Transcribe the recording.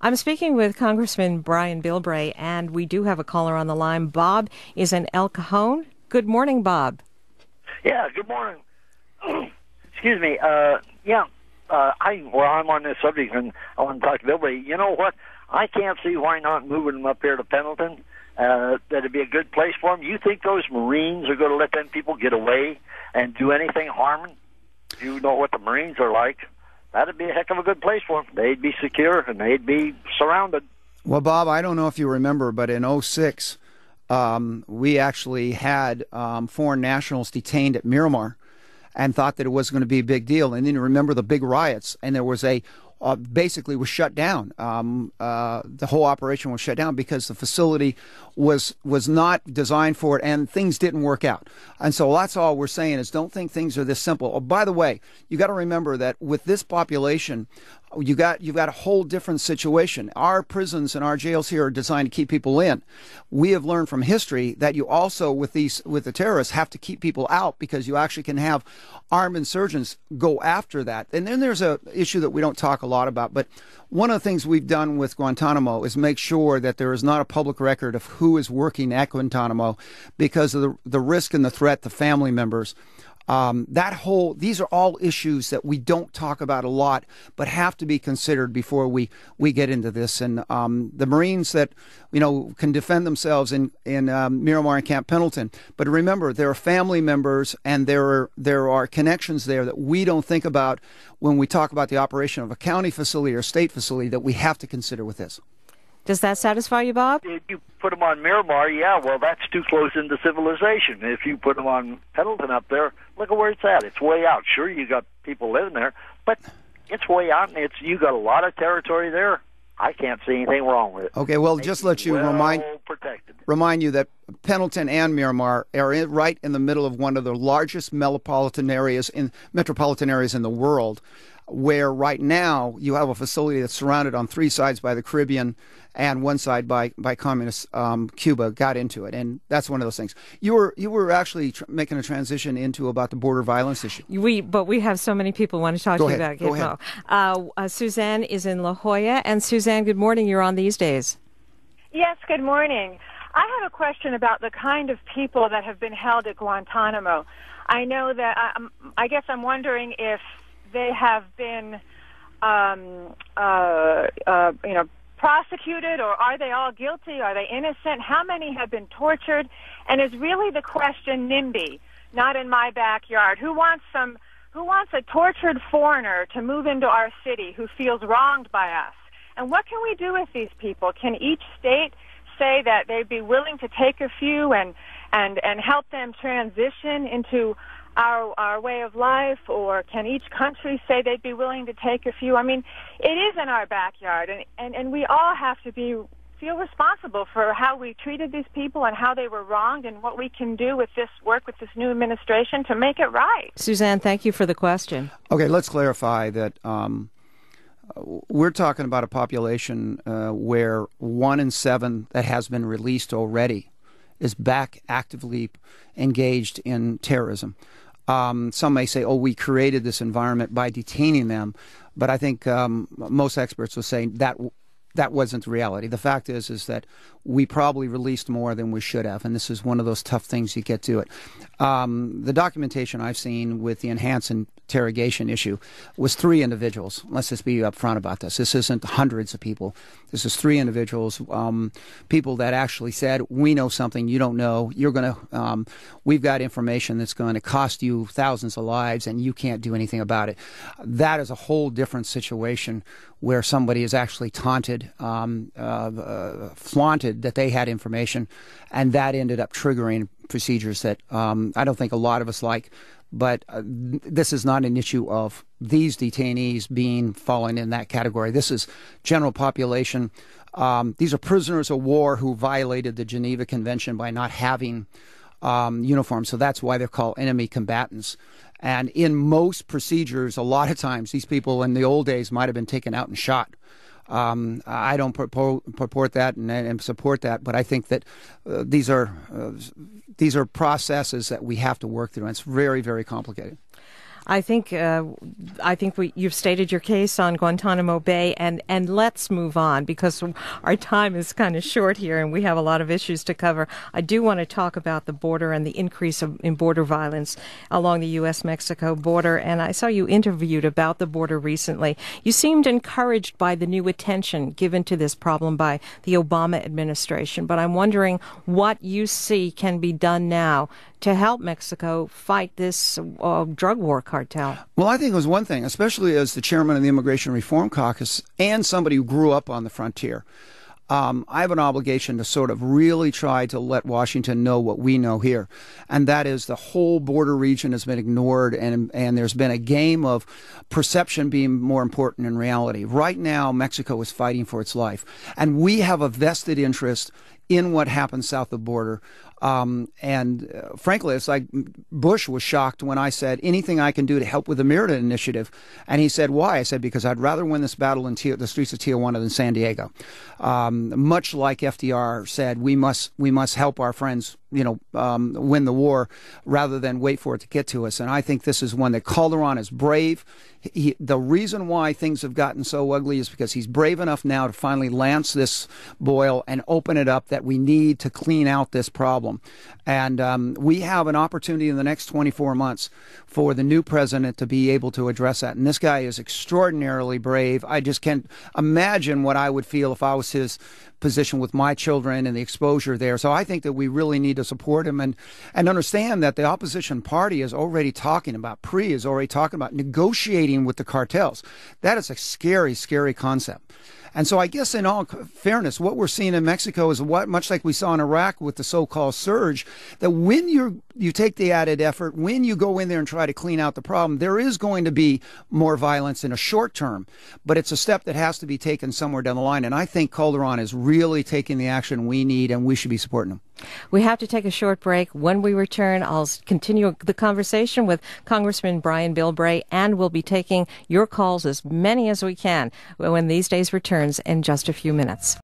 I'm speaking with Congressman Brian Bilbray, and we do have a caller on the line. Bob is in El Cajon. Good morning, Bob. Yeah, good morning. Excuse me. I'm on this subject, and I want to talk to Bilbray. You know what? I can't see why not moving them up here to Pendleton. That'd be a good place for them. You think those Marines are going to let them people get away and do anything harming? You know what the Marines are like. That'd be a heck of a good place for them. They'd be secure, and they'd be surrounded. Well, Bob, I don't know if you remember, but in '06, we actually had foreign nationals detained at Miramar and thought that it was going to be a big deal. And then you remember the big riots, and there was basically was shut down. The whole operation was shut down because the facility was not designed for it, and things didn't work out. And so that's all we're saying is don't think things are this simple. Oh, by the way, you got to remember that with this population, you've got a whole different situation. Our prisons and our jails here are designed to keep people in. We have learned from history that you also, with the terrorists, have to keep people out because you actually can have armed insurgents go after that. And then there's an issue that we don't talk a lot about, but one of the things we've done with Guantanamo is make sure that there is not a public record of who is working at Guantanamo because of the risk and the threat to family members. These are all issues that we don't talk about a lot, but have to be considered before we get into this. And the Marines that can defend themselves in Miramar and Camp Pendleton, but remember there are family members and there are connections there that we don't think about when we talk about the operation of a county facility or state facility that we have to consider with this. Does that satisfy you, Bob? If you put them on Miramar, yeah, well, that's too close into civilization. If you put them on Pendleton up there, look at where it's at. It's way out. Sure, you got people living there, but it's way out, and you got a lot of territory there. I can't see anything wroong with it. Okay, well, just let you remind you that Pendleton and Miramar are right in the middle of one of the largest metropolitan areas in the world, where right now you have a facility that's surrounded on three sides by the Caribbean and one side by communist Cuba got into it. And that's one of those things. You were actually making a transition into about the border violence issue. But we have so many people want to talk to you about Gitmo. Go ahead. Suzanne is in La Jolla. And Suzanne, good morning. You're on These Days. Yes, good morning. I have a question about the kind of people that have been held at Guantanamo. I know that I guess I'm wondering if they have been, prosecuted, or are they all guilty? Are they innocent? How many have been tortured? And is really the question NIMBY, not in my backyard? Who wants a tortured foreigner to move into our city who feels wronged by us? And what can we do with these people? Can each state say that they'd be willing to take a few and help them transition into our way of life, or can each country say they'd be willing to take a few? I mean, it is in our backyard, and we all have to feel responsible for how we treated these people and how they were wronged, and what we can do with this new administration to make it right. Suzanne, thank you for the question. Okay, let's clarify that we're talking about a population where 1 in 7 that has been released already is back actively engaged in terrorism. Some may say, we created this environment by detaining them, but I think most experts will say that wasn't the reality. The fact is that we probably released more than we should have, and this is one of those tough things you get to it. The documentation I've seen with the enhanced interrogation issue was 3 individuals. Let's just be upfront about this. This isn't hundreds of people. This is 3 individuals, people that actually said, we know something you don't know. We've got information that's going to cost you thousands of lives, and you can't do anything about it. That is a whole different situation where somebody is actually taunted, flaunted that they had information, and that ended up triggering procedures that I don't think a lot of us like. But this is not an issue of these detainees falling in that category. This is general population. These are prisoners of war who violated the Geneva Convention by not having uniforms. So that's why they're called enemy combatants. And in most procedures, a lot of times, these people in the old days might have been taken out and shot. I don't purport that and support that, but I think that these are processes that we have to work through, and it's very, very complicated. I think you've stated your case on Guantanamo Bay, and let's move on because our time is kind of short here, and we have a lot of issues to cover. I do want to talk about the border and the increase in border violence along the U.S.-Mexico border. And I saw you interviewed about the border recently. You seemed encouraged by the new attention given to this problem by the Obama administration. But I'm wondering what you see can be done now to help Mexico fight this drug war cartel. Well, I think it was one thing, especially as the chairman of the Immigration Reform Caucus and somebody who grew up on the frontier. I have an obligation to sort of really try to let Washington know what we know here, and that is the whole border region has been ignored, and there's been a game of perception being more important than reality. Right now, Mexico is fighting for its life, and we have a vested interest in what happens south of the border. Frankly, it's like Bush was shocked when I said anything I can do to help with the Merida initiative. And he said, why? I said, because I'd rather win this battle in the streets of Tijuana than San Diego. Much like FDR said, we must help our friends, win the war rather than wait for it to get to us. And I think this is one that Calderon is brave. The reason why things have gotten so ugly is because he's brave enough now to finally lance this boil and open it up that we need to clean out this problem. And we have an opportunity in the next 24 months for the new president to be able to address that. And this guy is extraordinarily brave. I just can't imagine what I would feel if I was his position with my children and the exposure there. So I think that we really need to support him and understand that the opposition party is already talking about, is already talking about negotiating with the cartels. That is a scary, scary concept. And so I guess in all fairness, what we're seeing in Mexico is much like we saw in Iraq with the so-called surge, that when you take the added effort, when you go in there and try to clean out the problem, there is going to be more violence in a short term. But it's a step that has to be taken somewhere down the line. And I think Calderon is really taking the action we need, and we should be supporting him. We have to take a short break. When we return, I'll continue the conversation with Congressman Brian Bilbray, and we'll be taking your calls, as many as we can, when These Days returns in just a few minutes.